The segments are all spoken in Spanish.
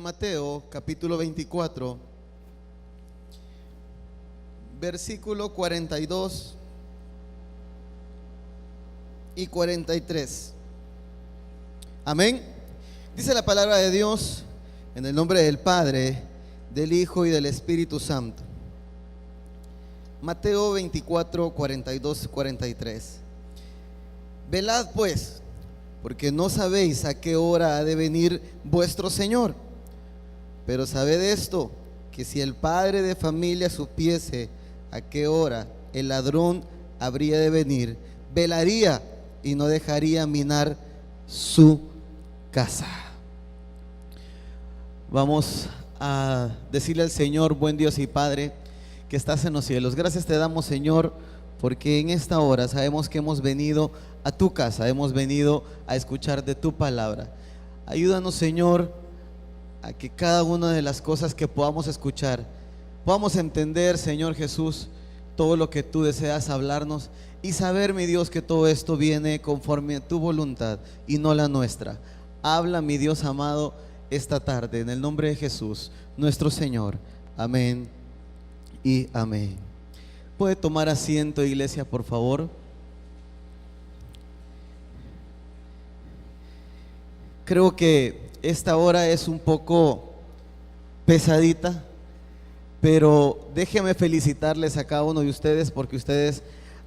Mateo, capítulo 24, versículo 42 y 43. Amén. Dice la palabra de Dios en el nombre del Padre, del Hijo y del Espíritu Santo. Mateo 24, 42 y 43. Velad pues, porque no sabéis a qué hora ha de venir vuestro Señor. Pero sabed esto, que si el padre de familia supiese a qué hora el ladrón habría de venir, velaría y no dejaría minar su casa. Vamos a decirle al Señor, buen Dios y Padre, que estás en los cielos. Gracias te damos, Señor, porque en esta hora sabemos que hemos venido a tu casa, hemos venido a escuchar de tu palabra. Ayúdanos, Señor, a que cada una de las cosas que podamos escuchar, podamos entender, Señor Jesús, todo lo que tú deseas hablarnos y saber, mi Dios, que todo esto viene conforme a tu voluntad y no la nuestra. Habla, mi Dios amado, esta tarde, en el nombre de Jesús, nuestro Señor. Amén y amén. ¿Puede tomar asiento, iglesia, por favor? Creo que esta hora es un poco pesadita, pero déjenme felicitarles a cada uno de ustedes porque ustedes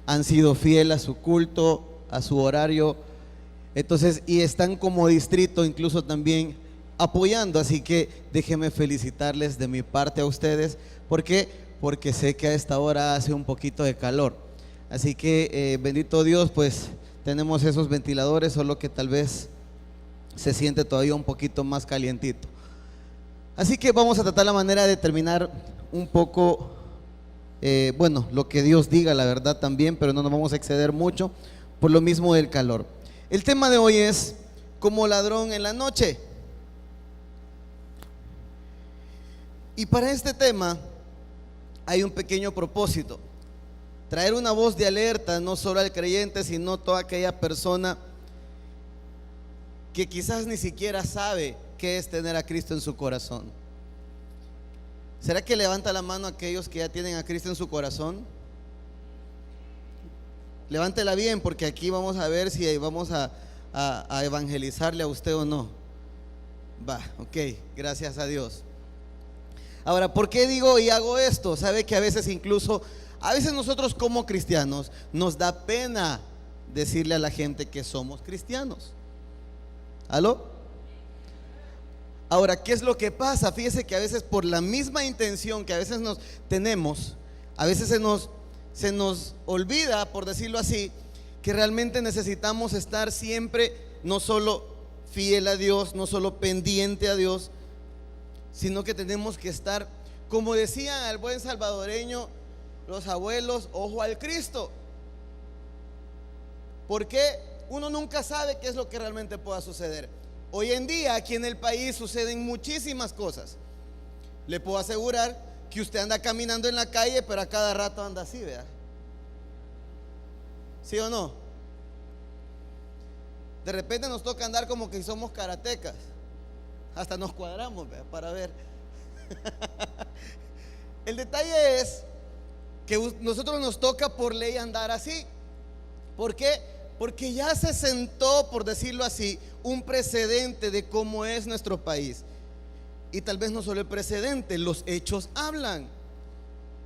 han sido fieles a su culto, a su horario, entonces, y están como distrito incluso también apoyando, así que déjenme felicitarles de mi parte a ustedes. ¿Por qué? Porque sé que a esta hora hace un poquito de calor, así que bendito Dios, pues tenemos esos ventiladores, solo que tal vez se siente todavía un poquito más calientito. Así que vamos a tratar la manera de terminar un poco, bueno, lo que Dios diga, la verdad también, pero no nos vamos a exceder mucho por lo mismo del calor. El tema de hoy es como ladrón en la noche. Y para este tema hay un pequeño propósito: traer una voz de alerta no solo al creyente, sino a toda aquella persona que quizás ni siquiera sabe qué es tener a Cristo en su corazón. ¿Será que levanta la mano aquellos que ya tienen a Cristo en su corazón? Levántela bien, porque aquí vamos a ver si vamos a evangelizarle a usted o no. Va, ok, gracias a Dios. Ahora, ¿por qué digo y hago esto? Sabe que a veces nosotros como cristianos nos da pena decirle a la gente que somos cristianos. ¿Aló? Ahora, ¿qué es lo que pasa? Fíjese que a veces por la misma intención que a veces nos tenemos, a veces se nos olvida, por decirlo así, que realmente necesitamos estar siempre no solo fiel a Dios, no solo pendiente a Dios, sino que tenemos que estar, como decían al buen salvadoreño los abuelos, ojo al Cristo. Porque uno nunca sabe qué es lo que realmente pueda suceder. Hoy en día aquí en el país suceden muchísimas cosas. Le puedo asegurar que usted anda caminando en la calle, pero a cada rato anda así, ¿verdad? ¿Sí o no? De repente nos toca andar como que somos karatecas. Hasta nos cuadramos, ¿verdad? Para ver. El detalle es que nosotros nos toca por ley andar así. ¿Por qué? Porque ya se sentó, por decirlo así, un precedente de cómo es nuestro país. Y tal vez no solo el precedente, los hechos hablan.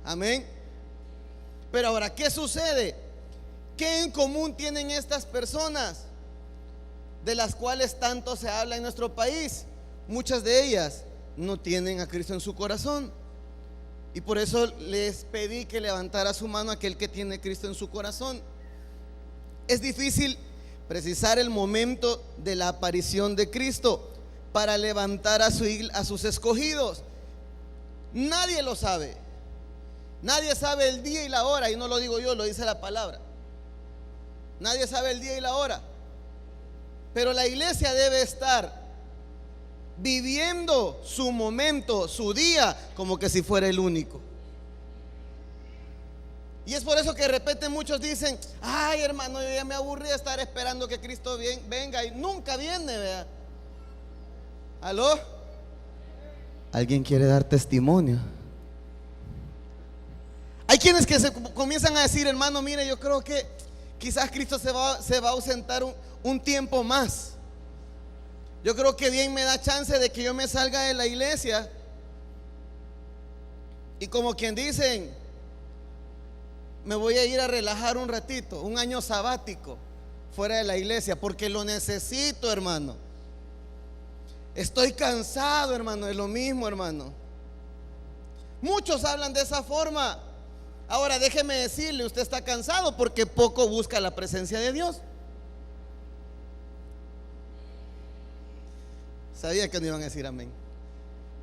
Amén. Pero ahora, ¿qué sucede? ¿Qué en común tienen estas personas de las cuales tanto se habla en nuestro país? Muchas de ellas no tienen a Cristo en su corazón. Y por eso les pedí que levantara su mano aquel que tiene a Cristo en su corazón. Es difícil precisar el momento de la aparición de Cristo para levantar a sus escogidos. Nadie lo sabe. Nadie sabe el día y la hora, y no lo digo yo, lo dice la palabra. Nadie sabe el día y la hora. Pero la iglesia debe estar viviendo su momento, su día, como que si fuera el único. Y es por eso que de repente muchos dicen: ay, hermano, yo ya me aburrí de estar esperando que Cristo venga, y nunca viene, ¿verdad? ¿Aló? ¿Alguien quiere dar testimonio? Hay quienes que se comienzan a decir, hermano, mire, yo creo que quizás Cristo se va a ausentar un tiempo más. Yo creo que bien me da chance de que yo me salga de la iglesia y, como quien dicen, me voy a ir a relajar un ratito, un año sabático fuera de la iglesia, porque lo necesito, hermano. Estoy cansado, hermano, de lo mismo, hermano. Muchos hablan de esa forma. Ahora déjeme decirle, usted está cansado porque poco busca la presencia de Dios. Sabía que no iban a decir amén.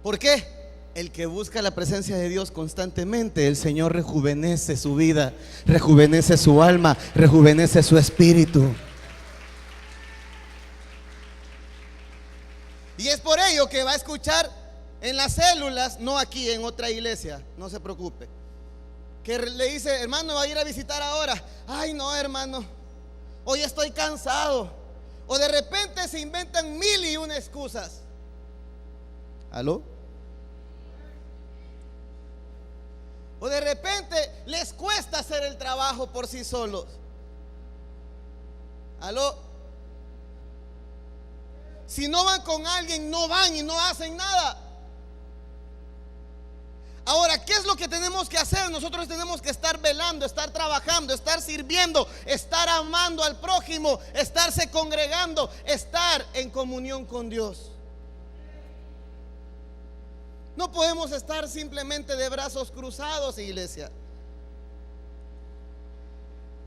¿Por qué? El que busca la presencia de Dios constantemente, el Señor rejuvenece su vida, rejuvenece su alma, rejuvenece su espíritu. Y es por ello que va a escuchar en las células, no aquí en otra iglesia, no se preocupe, que le dice, hermano, va a ir a visitar ahora. Ay, no, hermano, hoy estoy cansado. O de repente se inventan 1001 excusas. ¿Aló? O de repente les cuesta hacer el trabajo por sí solos. ¿Aló? Si no van con alguien, no van y no hacen nada. Ahora, ¿qué es lo que tenemos que hacer? Nosotros tenemos que estar velando, estar trabajando, estar sirviendo, estar amando al prójimo, estarse congregando, estar en comunión con Dios. No podemos estar simplemente de brazos cruzados, iglesia.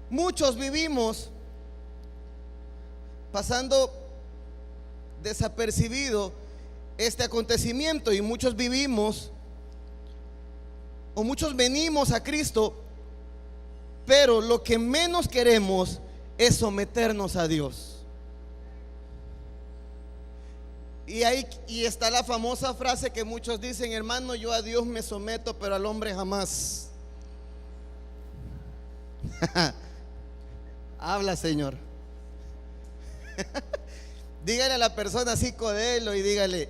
Muchos vivimos pasando desapercibido este acontecimiento, y muchos vivimos o muchos venimos a Cristo, pero lo que menos queremos es someternos a Dios. Y ahí está la famosa frase que muchos dicen, hermano, yo a Dios me someto, pero al hombre jamás. Habla, Señor. Dígale a la persona así, codelo, y dígale,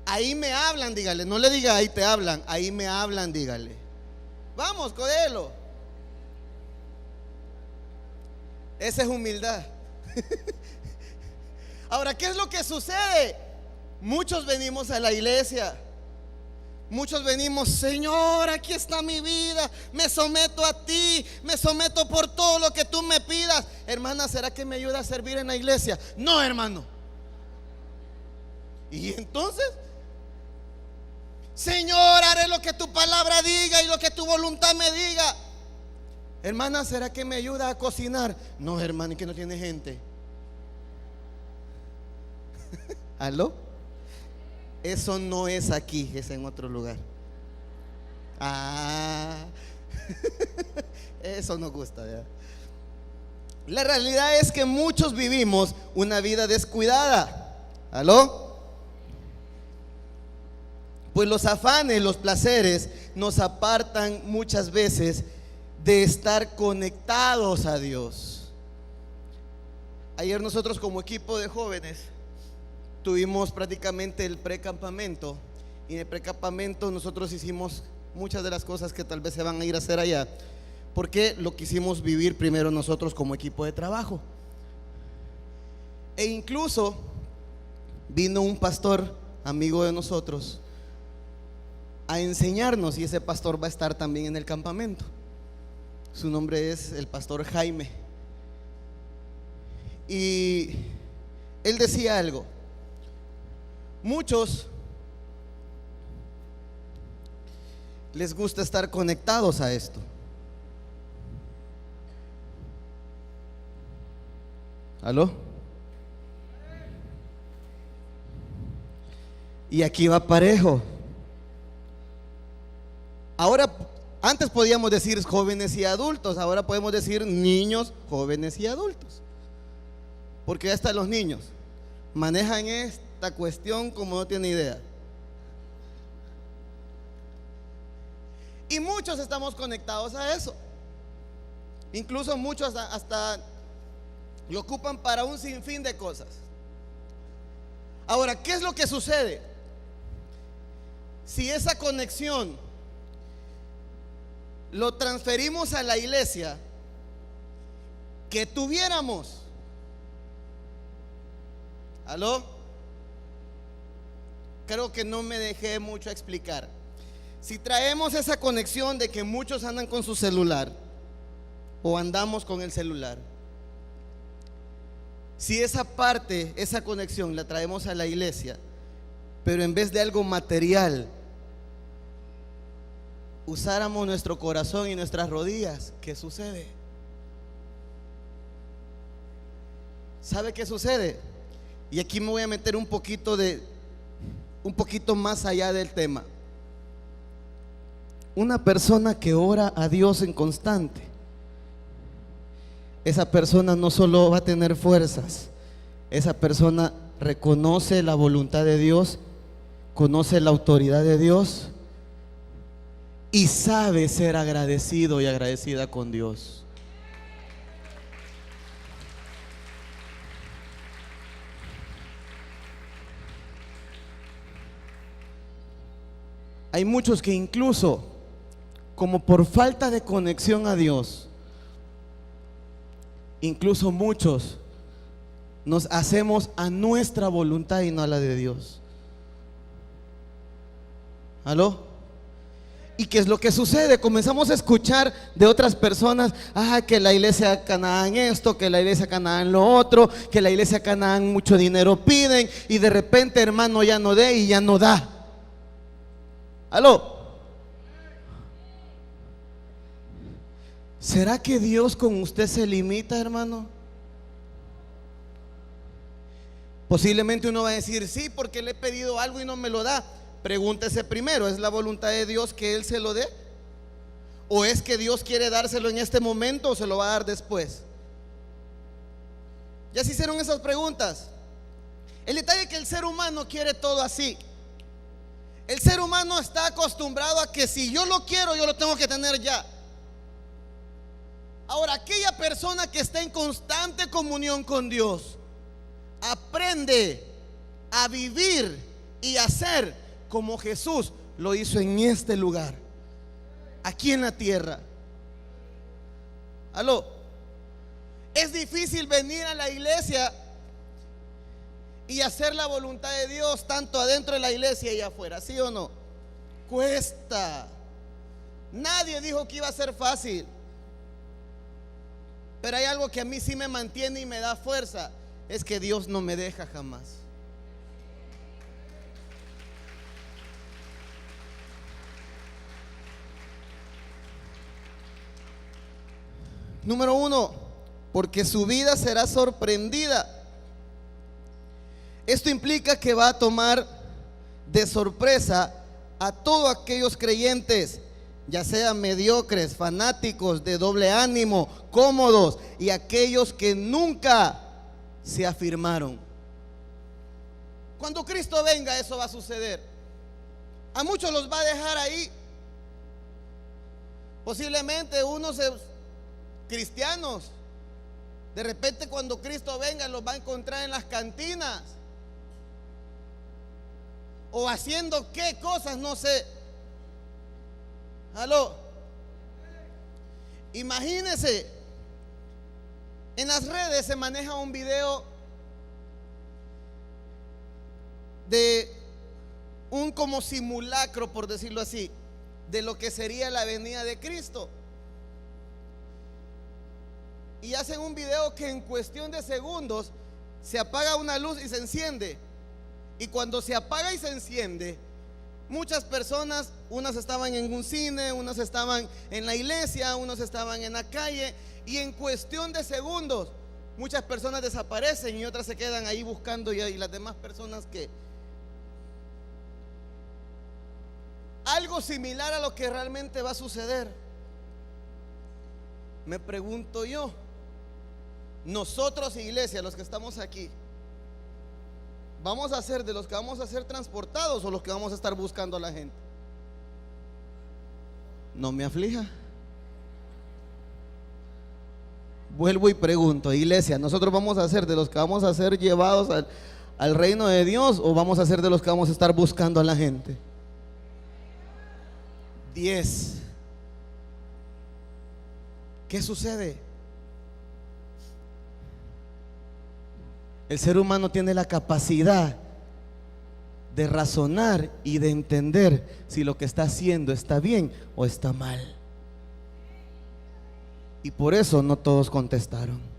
ahí me hablan, dígale. No le diga ahí te hablan, ahí me hablan, dígale. Vamos, codelo. Esa es humildad. Ahora, ¿qué es lo que sucede? Muchos venimos a la iglesia, muchos venimos, Señor, aquí está mi vida, me someto a ti, me someto por todo lo que tú me pidas. Hermana, ¿será que me ayuda a servir en la iglesia? No, hermano. Y entonces, Señor, haré lo que tu palabra diga y lo que tu voluntad me diga. Hermana, ¿será que me ayuda a cocinar? No, hermano, y que no tiene gente. ¿Aló? Eso no es aquí, es en otro lugar. Eso nos gusta, ¿ya? La realidad es que muchos vivimos una vida descuidada. ¿Aló? Pues los afanes, los placeres nos apartan muchas veces de estar conectados a Dios. Ayer nosotros, como equipo de jóvenes, tuvimos prácticamente el precampamento, y en el precampamento nosotros hicimos muchas de las cosas que tal vez se van a ir a hacer allá, porque lo quisimos vivir primero nosotros como equipo de trabajo. E incluso vino un pastor amigo de nosotros a enseñarnos, y ese pastor va a estar también en el campamento. Su nombre es el pastor Jaime, y él decía algo. Muchos les gusta estar conectados a esto. ¿Aló? Y aquí va parejo. Ahora, antes podíamos decir jóvenes y adultos, ahora podemos decir niños, jóvenes y adultos, porque hasta los niños manejan esta cuestión como no tiene idea. Y muchos estamos conectados a eso. Incluso muchos hasta lo ocupan para un sinfín de cosas. Ahora, ¿qué es lo que sucede? si esa conexión lo transferimos a la iglesia, ¿qué tuviéramos? ¿Aló? Creo que no me dejé mucho explicar. Si traemos esa conexión de que muchos andan con su celular o andamos con el celular, si esa parte, esa conexión la traemos a la iglesia, pero en vez de algo material usáramos nuestro corazón y nuestras rodillas, ¿qué sucede? ¿Sabe qué sucede? Y aquí me voy a meter un poquito más allá del tema. Una persona que ora a Dios en constante, esa persona no solo va a tener fuerzas, esa persona reconoce la voluntad de Dios, conoce la autoridad de Dios y sabe ser agradecido y agradecida con Dios. Hay muchos que incluso, como por falta de conexión a Dios, incluso muchos nos hacemos a nuestra voluntad y no a la de Dios. ¿Aló? ¿Y qué es lo que sucede? Comenzamos a escuchar de otras personas, que la iglesia Canaán esto, que la iglesia Canaán lo otro, que la iglesia Canaán mucho dinero piden, y de repente, hermano, ya no dé y ya no da. ¿Aló? ¿Será que Dios con usted se limita, hermano? Posiblemente uno va a decir, sí, porque le he pedido algo y no me lo da. Pregúntese primero, ¿es la voluntad de Dios que Él se lo dé? ¿O es que Dios quiere dárselo en este momento o se lo va a dar después? ¿Ya se hicieron esas preguntas? El detalle es que el ser humano quiere todo así. El ser humano está acostumbrado a que si yo lo quiero, yo lo tengo que tener ya. Ahora, aquella persona que está en constante comunión con Dios aprende a vivir y a ser como Jesús lo hizo en este lugar, aquí en la tierra. ¿Aló? Es difícil venir a la iglesia y hacer la voluntad de Dios tanto adentro de la iglesia y afuera, ¿sí o no? Cuesta. Nadie dijo que iba a ser fácil. Pero hay algo que a mí sí me mantiene y me da fuerza, es que Dios no me deja jamás. Número uno, porque su vida será sorprendida. Esto implica que va a tomar de sorpresa a todos aquellos creyentes, ya sean mediocres, fanáticos, de doble ánimo, cómodos, y aquellos que nunca se afirmaron. Cuando Cristo venga, eso va a suceder. A muchos los va a dejar ahí. Posiblemente unos cristianos, de repente cuando Cristo venga, los va a encontrar en las cantinas o haciendo qué cosas, no sé. ¿Aló? Imagínese, en las redes se maneja un video de un como simulacro, por decirlo así, de lo que sería la venida de Cristo. Y hacen un video que en cuestión de segundos se apaga una luz y se enciende. Y cuando se apaga y se enciende, muchas personas, unas estaban en un cine, unas estaban en la iglesia, unos estaban en la calle, y en cuestión de segundos muchas personas desaparecen y otras se quedan ahí buscando, y las demás personas que algo similar a lo que realmente va a suceder. Me pregunto yo, nosotros, iglesia, los que estamos aquí, ¿vamos a ser de los que vamos a ser transportados o los que vamos a estar buscando a la gente? No me aflija. Vuelvo y pregunto, iglesia, ¿nosotros vamos a ser de los que vamos a ser llevados al reino de Dios o vamos a ser de los que vamos a estar buscando a la gente? 10. ¿Qué sucede? El ser humano tiene la capacidad de razonar y de entender si lo que está haciendo está bien o está mal. Y por eso no todos contestaron.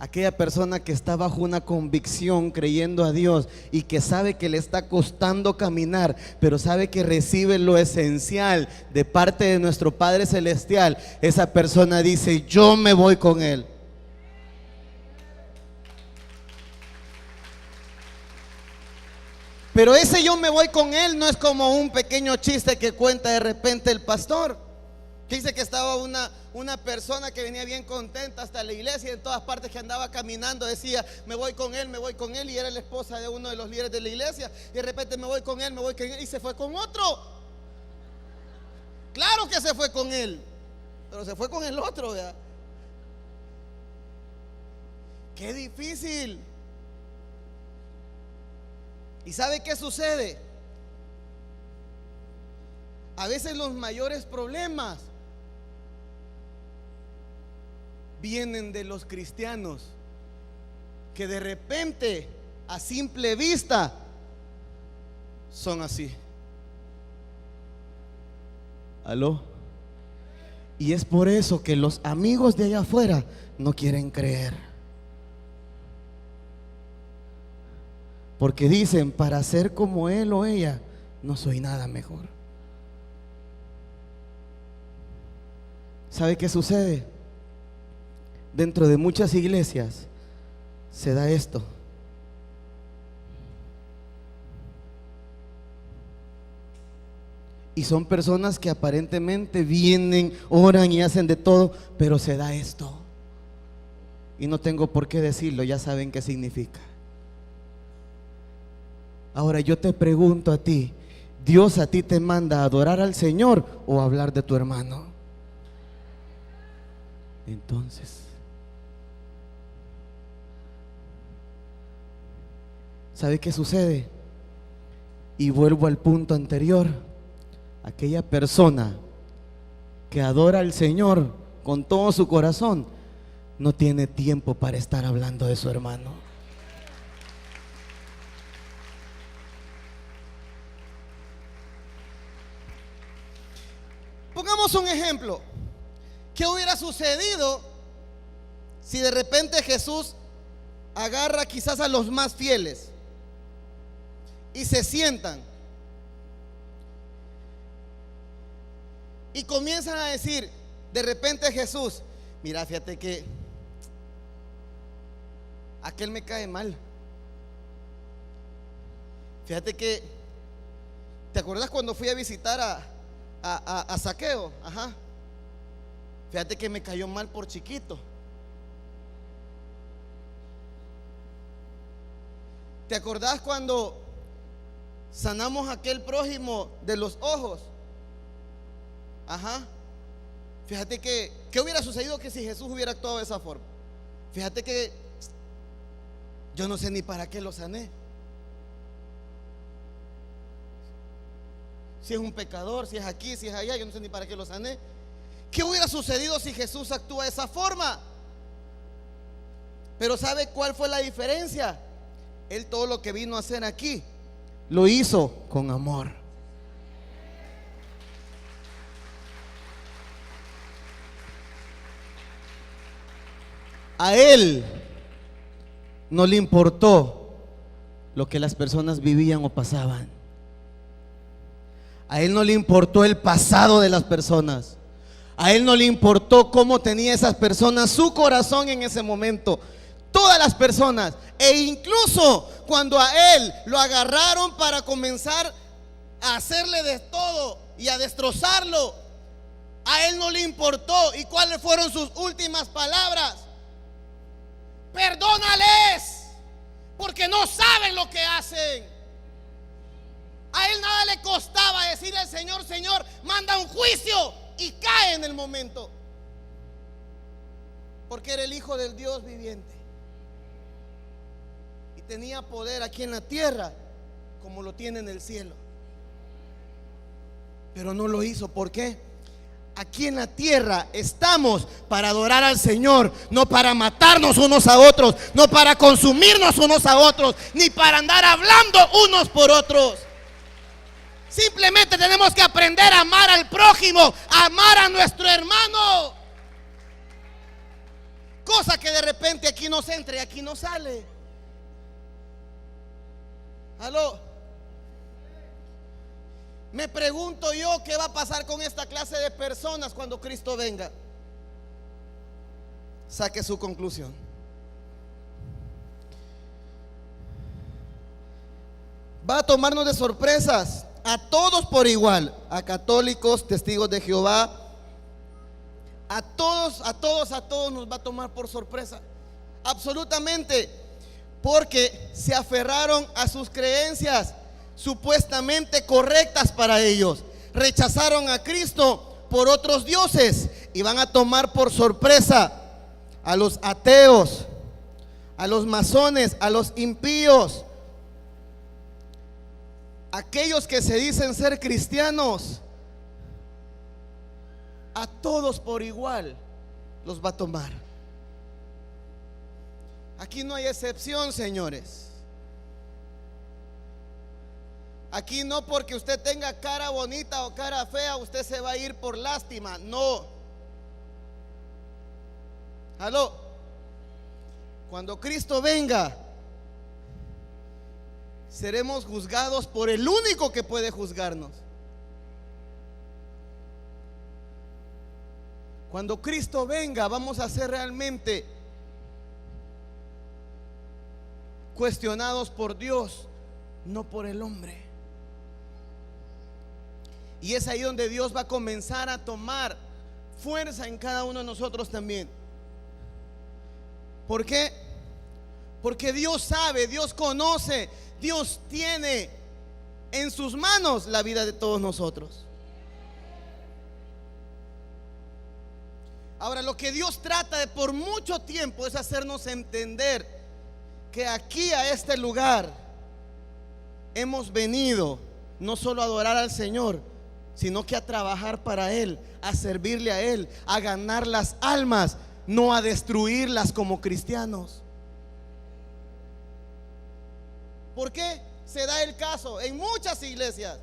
Aquella persona que está bajo una convicción creyendo a Dios y que sabe que le está costando caminar, pero sabe que recibe lo esencial de parte de nuestro Padre Celestial, esa persona dice: yo me voy con Él. Pero ese yo me voy con Él no es como un pequeño chiste que cuenta de repente el pastor, que dice que estaba una persona que venía bien contenta hasta la iglesia, y en todas partes que andaba caminando decía: me voy con Él, me voy con Él. Y era la esposa de uno de los líderes de la iglesia, y de repente: me voy con Él, me voy con Él. Y se fue con otro. Claro que se fue con Él, pero se fue con el otro, ¿verdad? Qué difícil. ¿Y sabe qué sucede? A veces los mayores problemas vienen de los cristianos que de repente, a simple vista, son así. ¿Aló? Y es por eso que los amigos de allá afuera no quieren creer. Porque dicen: para ser como él o ella, no soy nada mejor. ¿Sabe qué sucede? Dentro de muchas iglesias se da esto. Y son personas que aparentemente vienen, oran y hacen de todo, pero se da esto. Y no tengo por qué decirlo, ya saben qué significa. Ahora yo te pregunto a ti: ¿Dios a ti te manda a adorar al Señor o a hablar de tu hermano? Entonces, ¿sabe qué sucede? Y vuelvo al punto anterior. Aquella persona que adora al Señor con todo su corazón no tiene tiempo para estar hablando de su hermano. Pongamos un ejemplo. ¿Qué hubiera sucedido si de repente Jesús agarra quizás a los más fieles y se sientan y comienzan a decir de repente: Jesús, mira, fíjate que aquel me cae mal. Fíjate que, ¿te acuerdas cuando fui a visitar a Zaqueo? Ajá. Fíjate que me cayó mal por chiquito. ¿Te acordás cuando sanamos a aquel prójimo de los ojos? Ajá. Fíjate que, ¿qué hubiera sucedido que si Jesús hubiera actuado de esa forma? Fíjate que yo no sé ni para qué lo sané. Si es un pecador, si es aquí, si es allá, yo no sé ni para qué lo sané. ¿Qué hubiera sucedido si Jesús actúa de esa forma? Pero ¿sabe cuál fue la diferencia? Él todo lo que vino a hacer aquí lo hizo con amor. A él no le importó lo que las personas vivían o pasaban. A él no le importó el pasado de las personas. A él no le importó cómo tenía esas personas su corazón en ese momento. Todas las personas, e incluso cuando a él lo agarraron para comenzar a hacerle de todo y a destrozarlo, a él no le importó. ¿Y cuáles fueron sus últimas palabras? Perdónales, porque no saben lo que hacen. A él nada le costaba decirle al Señor: Señor, manda un juicio, y cae en el momento, porque era el Hijo del Dios viviente y tenía poder aquí en la tierra como lo tiene en el cielo. pero no lo hizo. ¿Por qué? Aquí en la tierra estamos para adorar al Señor, no para matarnos unos a otros, no para consumirnos unos a otros, ni para andar hablando unos por otros. Simplemente tenemos que aprender a amar al prójimo, a amar a nuestro hermano. Cosa que de repente aquí nos entra y aquí no sale. Aló. Me pregunto yo qué va a pasar con esta clase de personas cuando Cristo venga. Saque su conclusión. Va a tomarnos de sorpresas a todos por igual, a católicos, testigos de Jehová, a todos nos va a tomar por sorpresa. Absolutamente, porque se aferraron a sus creencias supuestamente correctas para ellos. Rechazaron a Cristo por otros dioses y van a tomar por sorpresa a los ateos, a los masones, a los impíos, aquellos que se dicen ser cristianos. A todos por igual los va a tomar. Aquí no hay excepción, señores. Aquí no porque usted tenga cara bonita o cara fea, usted se va a ir por lástima. No. Aló. Cuando Cristo venga, seremos juzgados por el único que puede juzgarnos. Cuando Cristo venga, vamos a ser realmente cuestionados por Dios, no por el hombre. Y es ahí donde Dios va a comenzar a tomar fuerza en cada uno de nosotros también. ¿Por qué? Porque Dios sabe, Dios conoce, Dios tiene en sus manos la vida de todos nosotros. Ahora, lo que Dios trata de por mucho tiempo es hacernos entender que aquí a este lugar hemos venido no solo a adorar al Señor, sino que a trabajar para Él, a servirle a Él, a ganar las almas, no a destruirlas como cristianos. ¿Por qué se da el caso? En muchas iglesias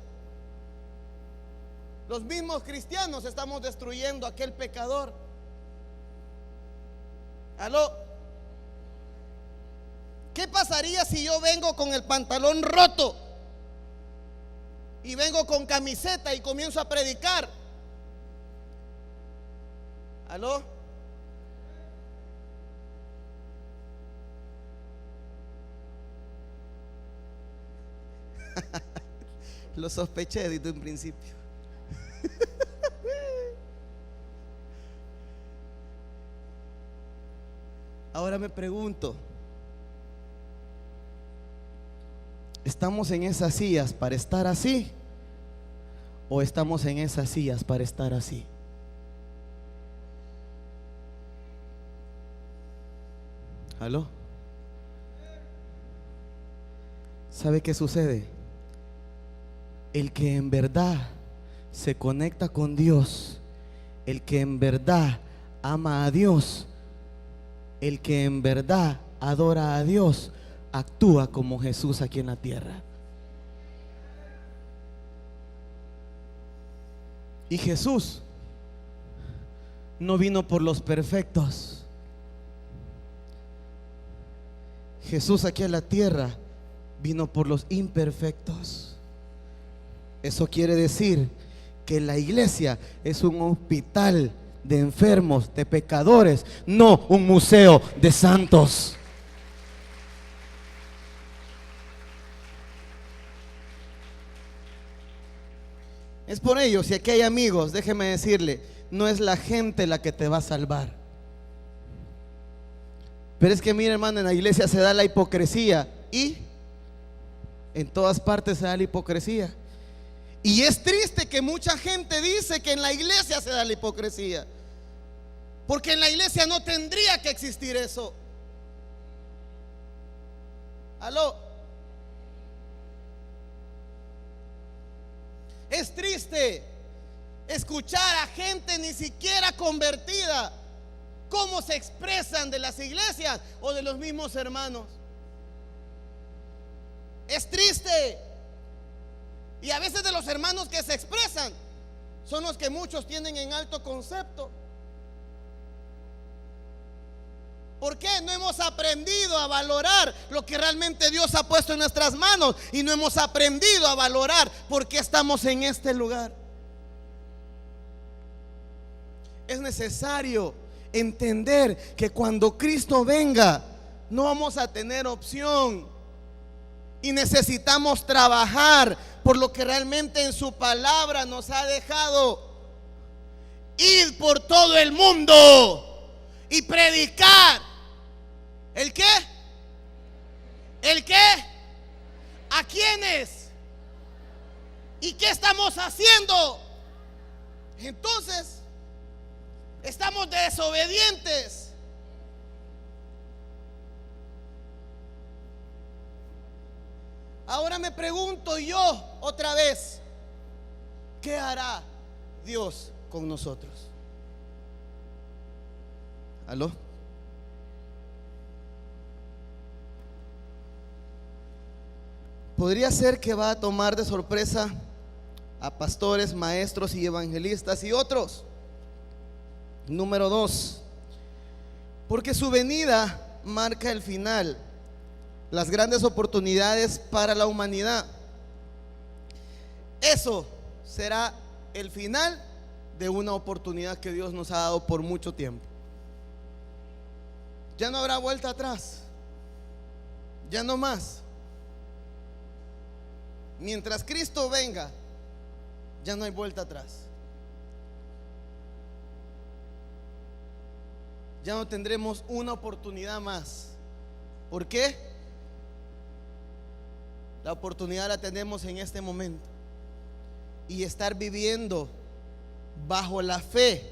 los mismos cristianos estamos destruyendo a aquel pecador. Aló. ¿Qué pasaría si yo vengo con el pantalón roto y vengo con camiseta y comienzo a predicar? ¿Aló? Lo sospeché desde un principio. Ahora me pregunto, ¿estamos en esas sillas para estar así? ¿O estamos en esas sillas para estar así? ¿Aló? ¿Sabe qué sucede? El que en verdad se conecta con Dios, el que en verdad ama a Dios, el que en verdad adora a Dios, actúa como Jesús aquí en la tierra. Y Jesús no vino por los perfectos. Jesús aquí en la tierra vino por los imperfectos. Eso quiere decir que la iglesia es un hospital de enfermos, de pecadores, no un museo de santos. Es por ello, si aquí hay amigos, déjeme decirle, no es la gente la que te va a salvar. Pero es que mire, hermano, en la iglesia se da la hipocresía y en todas partes se da la hipocresía. Y es triste que mucha gente dice que en la iglesia se da la hipocresía, porque en la iglesia no tendría que existir eso. Aló. Es triste escuchar a gente ni siquiera convertida cómo se expresan de las iglesias o de los mismos hermanos. Es triste. Y a veces de los hermanos que se expresan son los que muchos tienen en alto concepto. ¿Por qué? No hemos aprendido a valorar lo que realmente Dios ha puesto en nuestras manos, y no hemos aprendido a valorar por qué estamos en este lugar. Es necesario entender que cuando Cristo venga no vamos a tener opción, y necesitamos trabajar por lo que realmente en su palabra nos ha dejado: ir por todo el mundo y predicar. ¿El qué? ¿El qué? ¿A quiénes? ¿Y qué estamos haciendo? Entonces, estamos desobedientes. Ahora me pregunto yo otra vez: ¿qué hará Dios con nosotros? ¿Aló? Podría ser que va a tomar de sorpresa a pastores, maestros y evangelistas y otros. Número 2, porque su venida marca el final, las grandes oportunidades para la humanidad. Eso será el final de una oportunidad que Dios nos ha dado por mucho tiempo. Ya no habrá vuelta atrás, ya no más. Mientras Cristo venga, ya no hay vuelta atrás. Ya no tendremos una oportunidad más. ¿Por qué? La oportunidad la tenemos en este momento, y estar viviendo bajo la fe,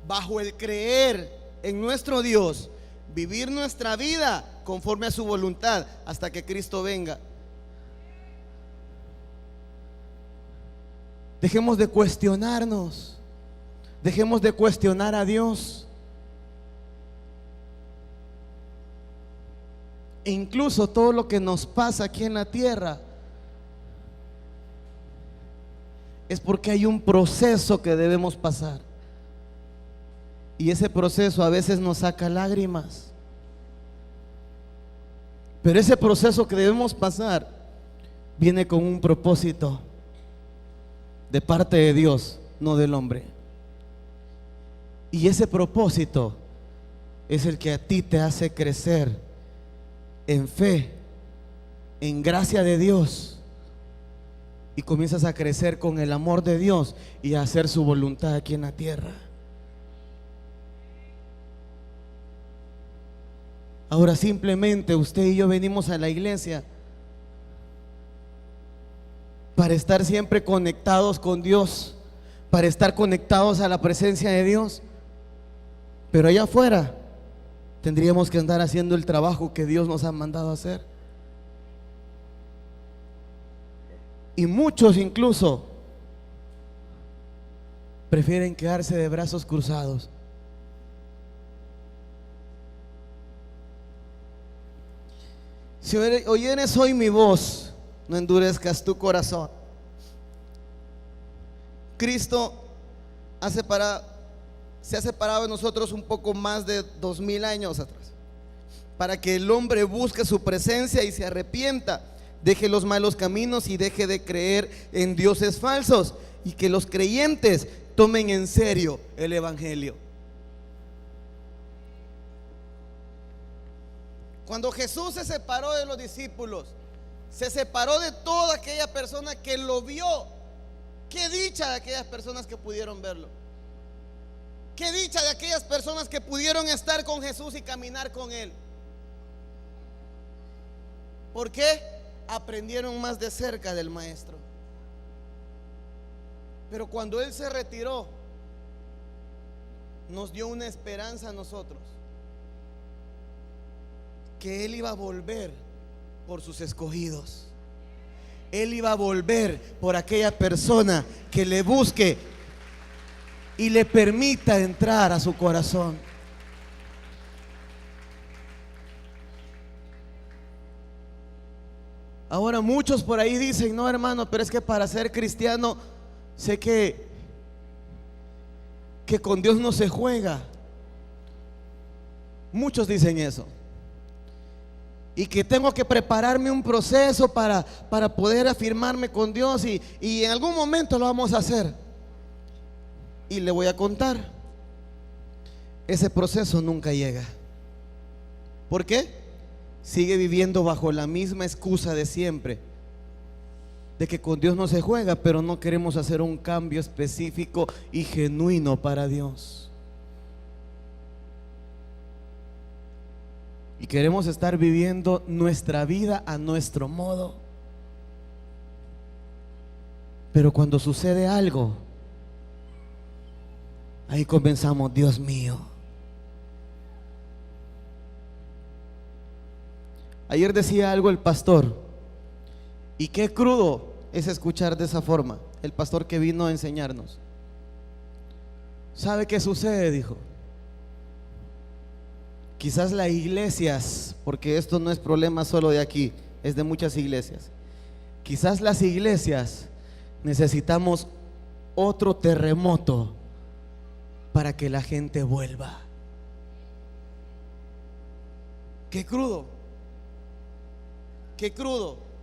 bajo el creer en nuestro Dios, vivir nuestra vida conforme a su voluntad hasta que Cristo venga. Dejemos de cuestionarnos, dejemos de cuestionar a Dios. E incluso todo lo que nos pasa aquí en la tierra es porque hay un proceso que debemos pasar, y ese proceso a veces nos saca lágrimas. Pero ese proceso que debemos pasar viene con un propósito de parte de Dios, no del hombre. Y ese propósito es el que a ti te hace crecer en fe, en gracia de Dios, y comienzas a crecer con el amor de Dios y a hacer su voluntad aquí en la tierra. Ahora simplemente usted y yo venimos a la iglesia para estar siempre conectados con Dios, para estar conectados a la presencia de Dios. Pero allá afuera tendríamos que andar haciendo el trabajo que Dios nos ha mandado a hacer. Y muchos incluso prefieren quedarse de brazos cruzados. Si oyeres hoy mi voz, no endurezcas tu corazón. Cristo se ha separado de nosotros un poco más de 2000 años atrás, para que el hombre busque su presencia y se arrepienta, deje los malos caminos y deje de creer en dioses falsos, y que los creyentes tomen en serio el evangelio. Cuando Jesús se separó de los discípulos, se separó de toda aquella persona que lo vio. Qué dicha de aquellas personas que pudieron verlo. Qué dicha de aquellas personas que pudieron estar con Jesús y caminar con Él. ¿Por qué? Aprendieron más de cerca del Maestro. Pero cuando Él se retiró, nos dio una esperanza a nosotros, que Él iba a volver por sus escogidos, Él iba a volver por aquella persona que le busque y le permita entrar a su corazón. Ahora muchos por ahí dicen: no, hermano, pero es que para ser cristiano sé que con Dios no se juega. Muchos dicen eso. Y que tengo que prepararme un proceso para poder afirmarme con Dios, y en algún momento lo vamos a hacer. Y le voy a contar, ese proceso nunca llega. ¿Por qué? Sigue viviendo bajo la misma excusa de siempre, de que con Dios no se juega, pero no queremos hacer un cambio específico y genuino para Dios. Y queremos estar viviendo nuestra vida a nuestro modo. Pero cuando sucede algo, ahí comenzamos: Dios mío. Ayer decía algo el pastor, y qué crudo es escuchar de esa forma. El pastor que vino a enseñarnos. ¿Sabe qué sucede? Dijo: quizás las iglesias, porque esto no es problema solo de aquí, es de muchas iglesias. Quizás las iglesias necesitamos otro terremoto para que la gente vuelva. Qué crudo,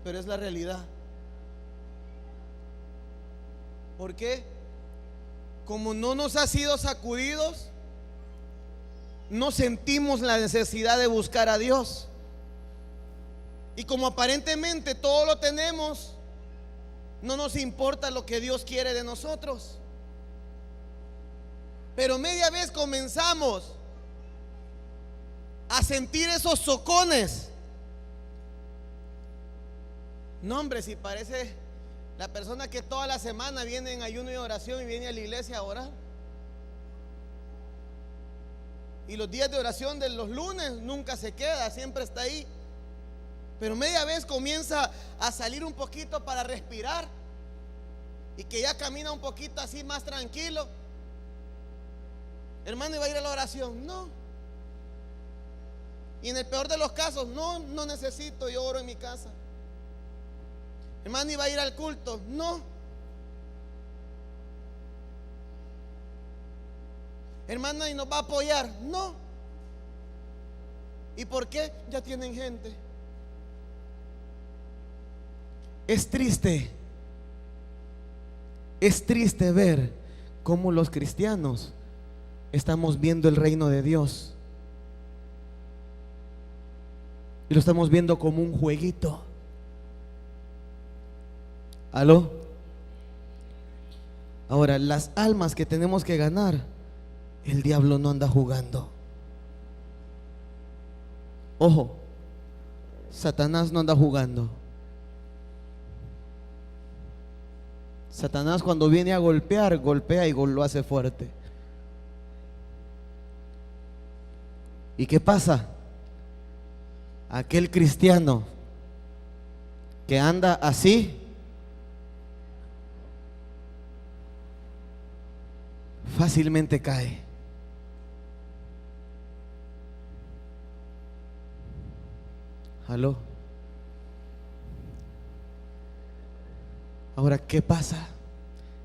pero es la realidad. ¿Por qué? Como no nos ha sido sacudidos, no sentimos la necesidad de buscar a Dios. Y como aparentemente todo lo tenemos, no nos importa lo que Dios quiere de nosotros. Pero media vez comenzamos a sentir esos socones. No, hombre, si parece la persona que toda la semana viene en ayuno y oración y viene a la iglesia a orar. Y los días de oración de los lunes nunca se queda, siempre está ahí. Pero media vez comienza a salir un poquito para respirar, y que ya camina un poquito así más tranquilo. Hermano, ¿iba a ir a la oración? No. Y en el peor de los casos: no necesito, yo oro en mi casa. Hermano, ¿iba a ir al culto? No. Hermana, ¿y nos va a apoyar? No. ¿Y por qué? Ya tienen gente. Es triste ver cómo los cristianos estamos viendo el reino de Dios y lo estamos viendo como un jueguito. ¿Aló? Ahora, las almas que tenemos que ganar, el diablo no anda jugando. Ojo, Satanás no anda jugando. Satanás, cuando viene a golpear, golpea y lo hace fuerte. ¿Y qué pasa? Aquel cristiano que anda así, fácilmente cae. ¿Aló? Ahora, ¿qué pasa?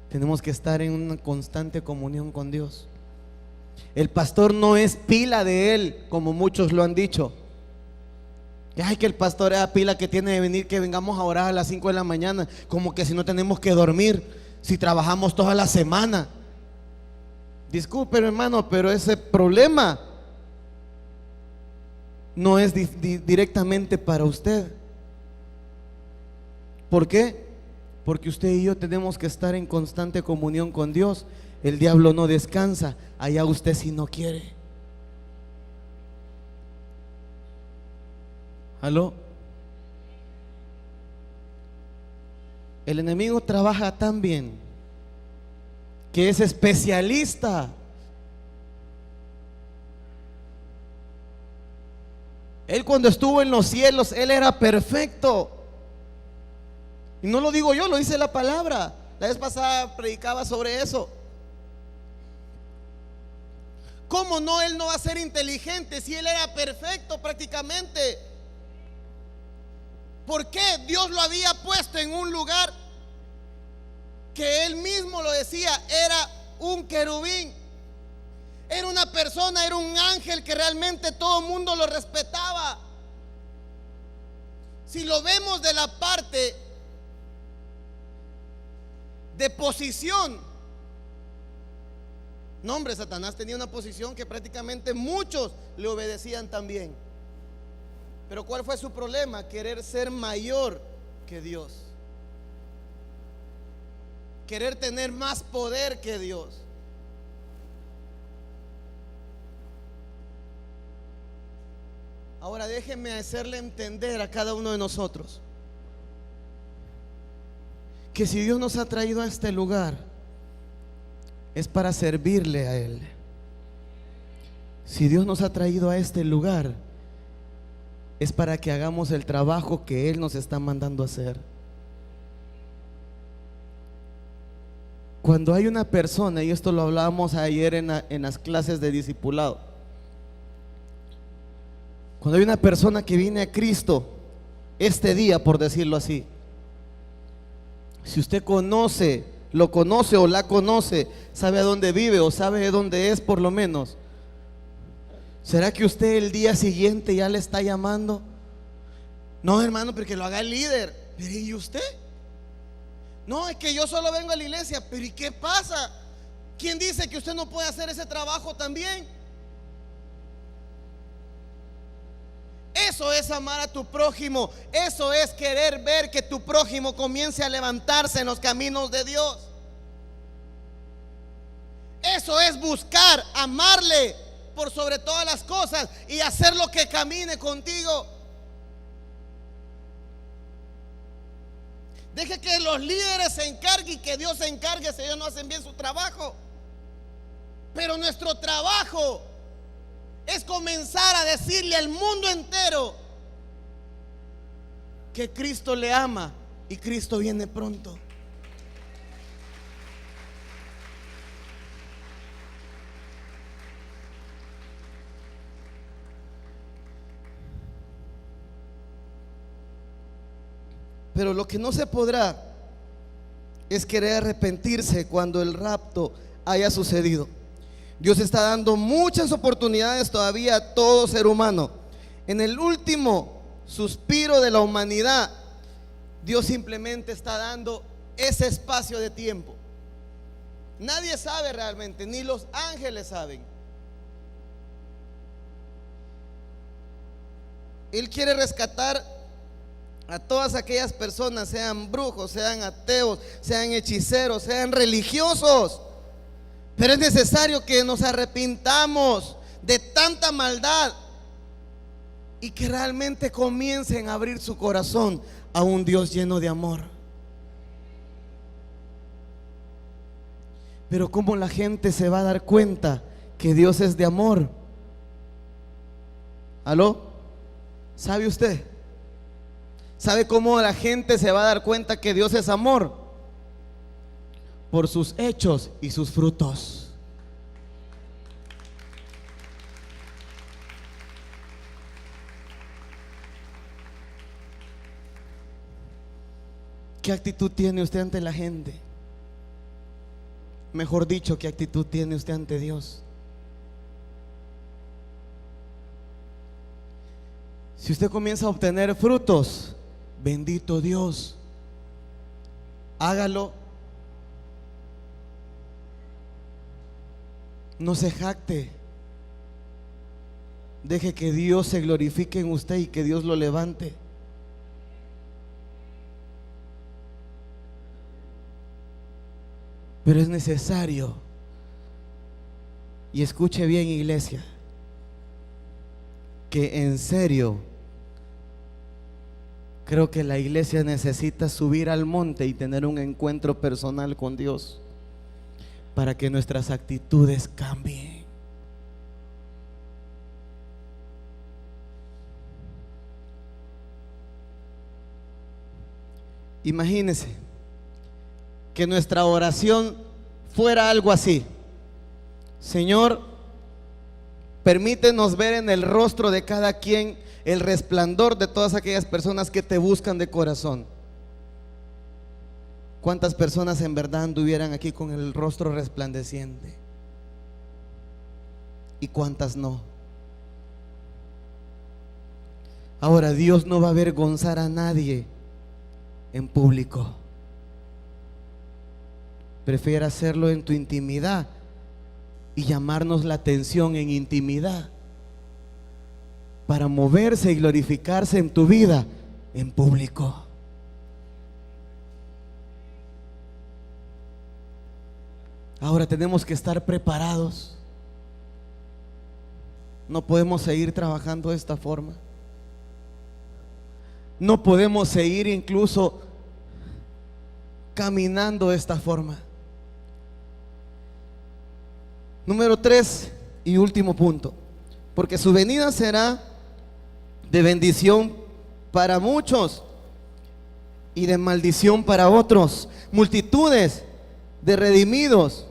Tenemos que estar en una constante comunión con Dios. El pastor no es pila de él, como muchos lo han dicho. Ay, que el pastor es pila que tiene de venir, que vengamos a orar a las 5 de la mañana, como que si no tenemos que dormir, si trabajamos toda la semana. Disculpe, hermano, pero ese problema no es directamente para usted. ¿Por qué? Porque usted y yo tenemos que estar en constante comunión con Dios. El diablo no descansa, allá usted si no quiere. ¿Aló? El enemigo trabaja tan bien que es especialista. Él, cuando estuvo en los cielos, él era perfecto. Y no lo digo yo, lo dice la palabra. La vez pasada predicaba sobre eso. ¿Cómo no? Él no va a ser inteligente si él era perfecto prácticamente. ¿Por qué? Dios lo había puesto en un lugar que él mismo lo decía, era un querubín. Era una persona, era un ángel que realmente todo el mundo lo respetaba. Si lo vemos de la parte de posición, no, hombre, Satanás tenía una posición que prácticamente muchos le obedecían también. Pero ¿cuál fue su problema? Querer ser mayor que Dios, querer tener más poder que Dios. Ahora déjenme hacerle entender a cada uno de nosotros que si Dios nos ha traído a este lugar es para servirle a Él. Si Dios nos ha traído a este lugar es para que hagamos el trabajo que Él nos está mandando a hacer. Cuando hay una persona, y esto lo hablábamos ayer en las clases de discipulado, cuando hay una persona que viene a Cristo este día, por decirlo así, si usted conoce, lo conoce o la conoce, sabe a dónde vive o sabe de dónde es por lo menos, ¿será que usted el día siguiente ya le está llamando? No, hermano, porque lo haga el líder. Pero ¿y usted? No, es que yo solo vengo a la iglesia. Pero ¿y qué pasa? ¿Quién dice que usted no puede hacer ese trabajo también? Eso es amar a tu prójimo. Eso es querer ver que tu prójimo comience a levantarse en los caminos de Dios. Eso es buscar amarle por sobre todas las cosas y hacer lo que camine contigo. Deje que los líderes se encarguen y que Dios se encargue si ellos no hacen bien su trabajo. Pero nuestro trabajo es comenzar a decirle al mundo entero que Cristo le ama y Cristo viene pronto. Pero lo que no se podrá es querer arrepentirse cuando el rapto haya sucedido. Dios está dando muchas oportunidades todavía a todo ser humano. En el último suspiro de la humanidad, Dios simplemente está dando ese espacio de tiempo. Nadie sabe realmente, ni los ángeles saben. Él quiere rescatar a todas aquellas personas, sean brujos, sean ateos, sean hechiceros, sean religiosos. Pero es necesario que nos arrepintamos de tanta maldad y que realmente comiencen a abrir su corazón a un Dios lleno de amor. Pero ¿cómo la gente se va a dar cuenta que Dios es de amor? ¿Aló? ¿Sabe usted? ¿Sabe cómo la gente se va a dar cuenta que Dios es amor? Por sus hechos y sus frutos. ¿Qué actitud tiene usted ante la gente? Mejor dicho, ¿qué actitud tiene usted ante Dios? Si usted comienza a obtener frutos, bendito Dios, hágalo. No se jacte. Deje que Dios se glorifique en usted y que Dios lo levante. Pero es necesario, y escuche bien, iglesia, que en serio creo que la iglesia necesita subir al monte y tener un encuentro personal con Dios para que nuestras actitudes cambien. Imagínense que nuestra oración fuera algo así: Señor, permítenos ver en el rostro de cada quien el resplandor de todas aquellas personas que te buscan de corazón. ¿Cuántas personas en verdad anduvieran aquí con el rostro resplandeciente? ¿Y cuántas no? Ahora, Dios no va a avergonzar a nadie en público. Prefiere hacerlo en tu intimidad y llamarnos la atención en intimidad, para moverse y glorificarse en tu vida en público. Ahora tenemos que estar preparados. No podemos seguir trabajando de esta forma. No podemos seguir incluso caminando de esta forma. Número 3 y último punto: porque su venida será de bendición para muchos y de maldición para otros. Multitudes de redimidos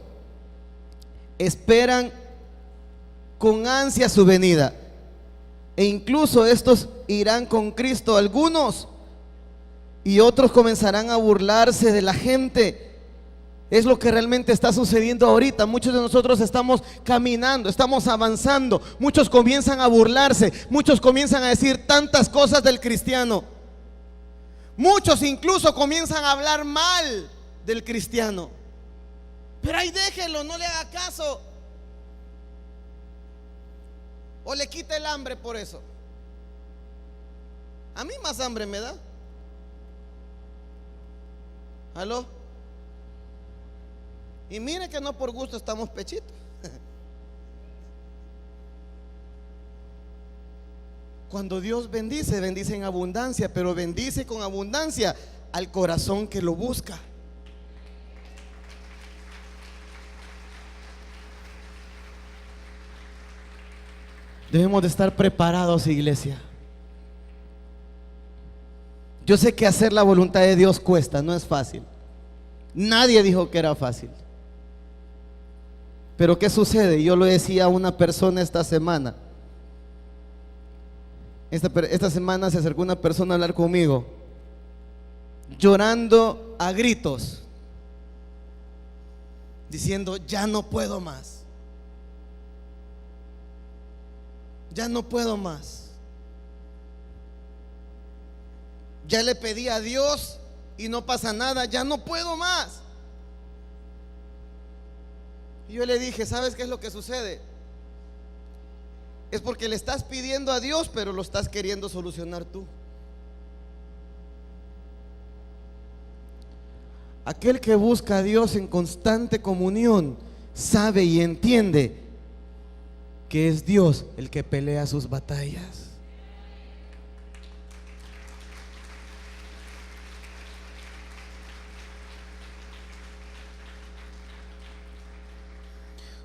esperan con ansia su venida, e incluso estos irán con Cristo, algunos, y otros comenzarán a burlarse de la gente. Es lo que realmente está sucediendo ahorita. Muchos de nosotros estamos caminando, estamos avanzando. Muchos comienzan a burlarse, muchos comienzan a decir tantas cosas del cristiano. Muchos incluso comienzan a hablar mal del cristiano. Pero ahí déjelo, no le haga caso. O le quita el hambre por eso. A mí más hambre me da. ¿Aló? Y mire que no por gusto estamos pechitos. Cuando Dios bendice, bendice en abundancia, pero bendice con abundancia al corazón que lo busca. Debemos de estar preparados, iglesia. Yo sé que hacer la voluntad de Dios cuesta, no es fácil. Nadie dijo que era fácil. Pero ¿qué sucede? Yo lo decía a una persona esta semana. Esta semana se acercó una persona a hablar conmigo, llorando a gritos, diciendo: ya no puedo más. Ya no puedo más. Ya le pedí a Dios y no pasa nada, ya no puedo más. Y yo le dije: ¿sabes qué es lo que sucede? Es porque le estás pidiendo a Dios, pero lo estás queriendo solucionar tú. Aquel que busca a Dios en constante comunión sabe y entiende que es Dios el que pelea sus batallas.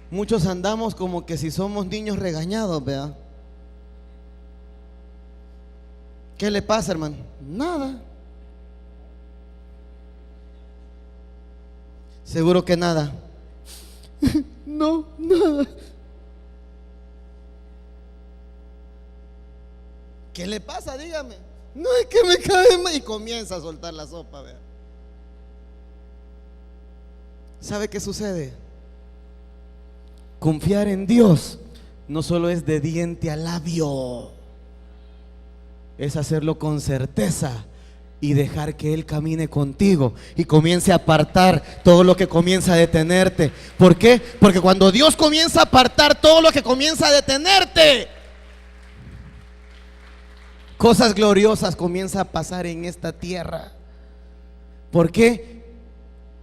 Muchos andamos como que si somos niños regañados, ¿verdad? ¿Qué le pasa, hermano? Nada. Seguro que nada. No, nada. ¿Qué le pasa? Dígame. No, es que me cae mal. Y comienza a soltar la sopa, ¿verdad? ¿Sabe qué sucede? Confiar en Dios no solo es de diente a labio, es hacerlo con certeza y dejar que Él camine contigo y comience a apartar todo lo que comienza a detenerte. ¿Por qué? Porque cuando Dios comienza a apartar todo lo que comienza a detenerte, cosas gloriosas comienzan a pasar en esta tierra. ¿Por qué?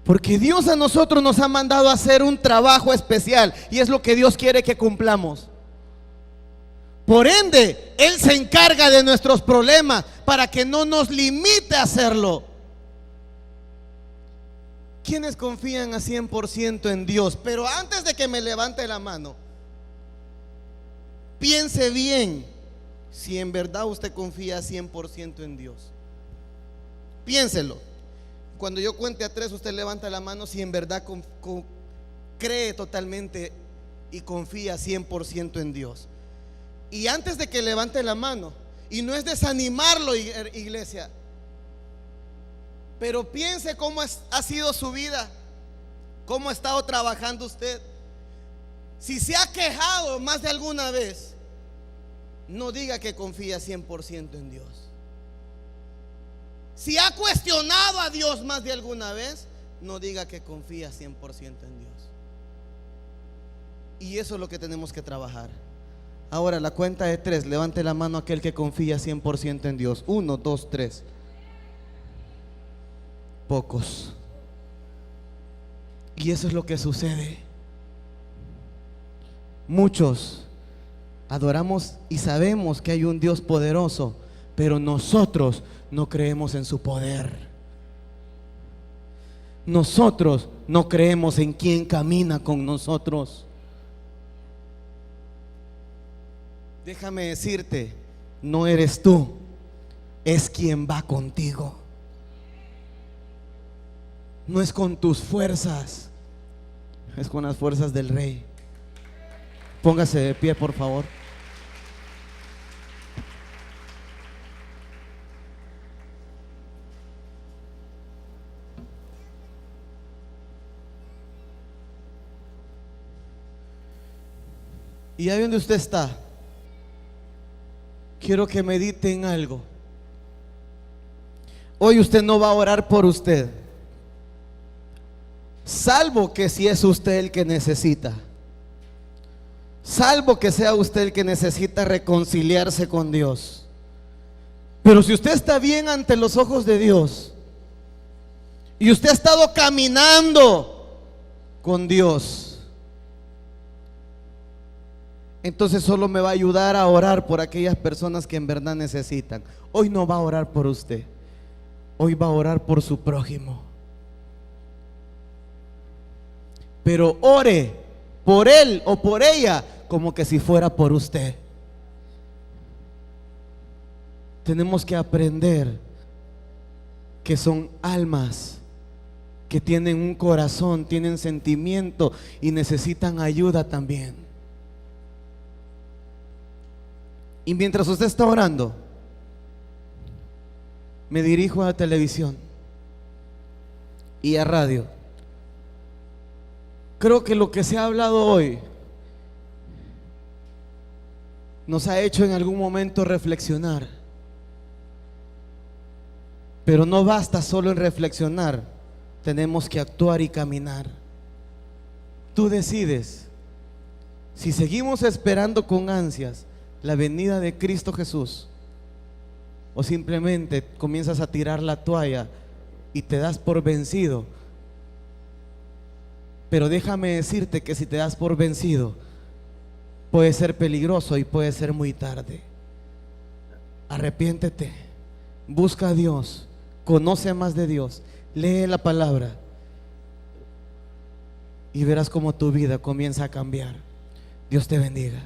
Porque Dios a nosotros nos ha mandado a hacer un trabajo especial y es lo que Dios quiere que cumplamos. Por ende, Él se encarga de nuestros problemas para que no nos limite a hacerlo. ¿Quiénes confían a 100% en Dios? Pero antes de que me levante la mano, piense bien si en verdad usted confía 100% en Dios. Piénselo. cuando yo cuente a 3, usted levanta la mano si en verdad cree totalmente y confía 100% en Dios. Y antes de que levante la mano, y no es desanimarlo, iglesia, pero piense cómo ha sido su vida, cómo ha estado trabajando usted. Si se ha quejado más de alguna vez, no diga que confía 100% en Dios. Si ha cuestionado a Dios más de alguna vez, no diga que confía 100% en Dios. Y eso es lo que tenemos que trabajar. Ahora, la cuenta de 3, levante la mano aquel que confía 100% en Dios. 1, 2, 3. Pocos. Y eso es lo que sucede. Muchos adoramos y sabemos que hay un Dios poderoso, pero nosotros no creemos en su poder. Nosotros no creemos en quien camina con nosotros. Déjame decirte, no eres tú, es quien va contigo. No es con tus fuerzas, es con las fuerzas del Rey. Póngase de pie, por favor. Y ahí donde usted está, quiero que medite en algo. Hoy usted no va a orar por usted, salvo que si es usted el que necesita, salvo que sea usted el que necesita reconciliarse con Dios. Pero si usted está bien ante los ojos de Dios y usted ha estado caminando con Dios, entonces solo me va a ayudar a orar por aquellas personas que en verdad necesitan. Hoy no va a orar por usted, hoy va a orar por su prójimo. Pero ore por él o por ella como que si fuera por usted. Tenemos que aprender que son almas que tienen un corazón, tienen sentimiento y necesitan ayuda también. Y mientras usted está orando, me dirijo a la televisión y a radio. Creo que lo que se ha hablado hoy nos ha hecho en algún momento reflexionar. Pero no basta solo en reflexionar, tenemos que actuar y caminar. Tú decides si seguimos esperando con ansias la venida de Cristo Jesús, o simplemente comienzas a tirar la toalla y te das por vencido. Pero déjame decirte que si te das por vencido, puede ser peligroso y puede ser muy tarde. Arrepiéntete, busca a Dios, conoce más de Dios, lee la palabra y verás cómo tu vida comienza a cambiar. Dios te bendiga.